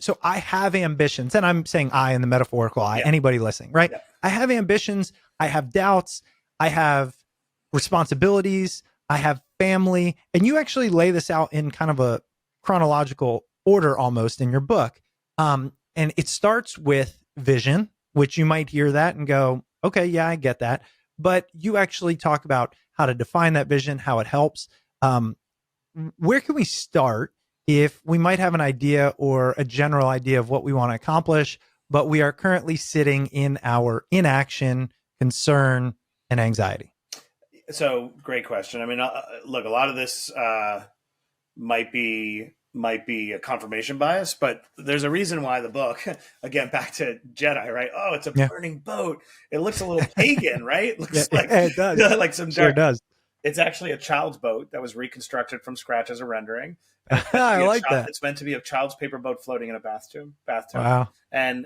So I have ambitions, and I'm saying I in the metaphorical I, Yeah. anybody listening, right? Yeah. I have ambitions. I have doubts. I have responsibilities. I have family. And you actually lay this out in kind of a chronological order almost in your book. And it starts with vision, which you might hear that and go, okay, yeah, I get that. But you actually talk about how to define that vision, how it helps. Where can we start if we might have an idea or a general idea of what we want to accomplish, but we are currently sitting in our inaction, concern, and anxiety? So great question. I mean, look, a lot of this might be a confirmation bias, but there's a reason why the book, again, back to Jedi, right? Oh, it's a Yeah. burning boat. It looks a little pagan, right? It looks Yeah, like it does. like some Sure dark. does. It's actually a child's boat that was reconstructed from scratch as a rendering. And I like that. It's meant to be a child's paper boat floating in a bathtub. Wow. And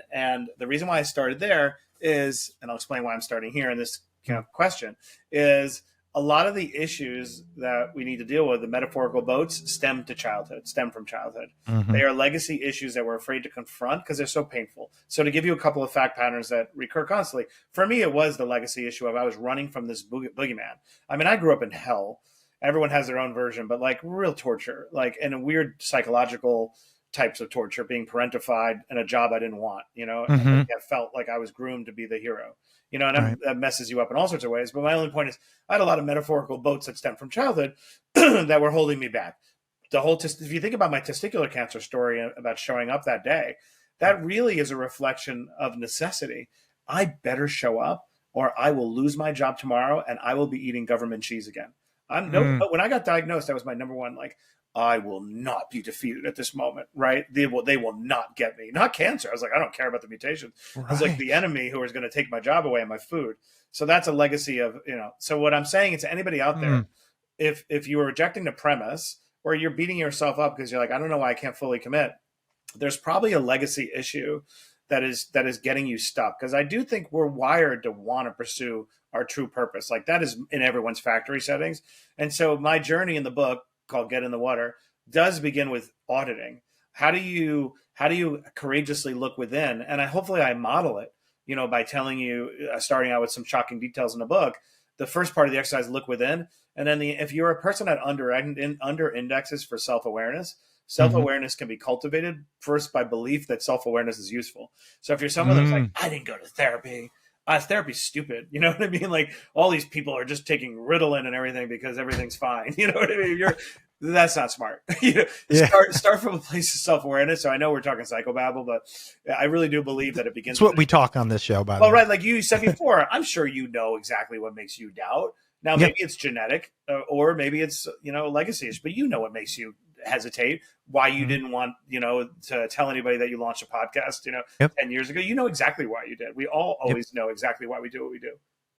the reason why I started there is, and I'll explain why I'm starting here in this kind of question, is a lot of the issues that we need to deal with, the metaphorical boats, stem from childhood. Mm-hmm. They are legacy issues that we're afraid to confront because they're so painful. So to give you a couple of fact patterns that recur constantly, for me, it was the legacy issue of I was running from this boogeyman. I mean, I grew up in hell. Everyone has their own version, but like real torture, like in a weird psychological types of torture, being parentified in a job I didn't want, Mm-hmm. I felt like I was groomed to be the hero, and Right. that messes you up in all sorts of ways. But my only point is I had a lot of metaphorical boats that stem from childhood that were holding me back. If you think about my testicular cancer story about showing up that day, that really is a reflection of necessity. I better show up or I will lose my job tomorrow and I will be eating government cheese again. When I got diagnosed, that was my number one, like, I will not be defeated at this moment, right? They will not get me. Not cancer. I was like, I don't care about the mutation. Right. I was like the enemy who is going to take my job away and my food. So that's a legacy of, so what I'm saying to anybody out there, if you are rejecting the premise or you're beating yourself up because you're like, I don't know why I can't fully commit, there's probably a legacy issue that is getting you stuck. Because I do think we're wired to want to pursue our true purpose. Like that is in everyone's factory settings. And so my journey in the book called Get in the Water does begin with auditing. How do you courageously look within? And hopefully I model it, by telling you, starting out with some shocking details in the book. The first part of the exercise, look within. And then if you're a person that under indexes for self-awareness, self-awareness can be cultivated first by belief that self-awareness is useful. So if you're someone that's like, I didn't go to therapy, therapy's stupid. You know what I mean? Like all these people are just taking Ritalin and everything because everything's fine. You know what I mean? That's not smart. Start from a place of self-awareness. So I know we're talking psychobabble, but I really do believe that it begins. It's what we talk on this show, by the way. Right. Like you said before, I'm sure you know exactly what makes you doubt. Now, maybe it's genetic or maybe it's, legacy, but what makes you hesitate, why you didn't want, to tell anybody that you launched a podcast, 10 years ago. You know exactly why you did. We all always know exactly why we do what we do.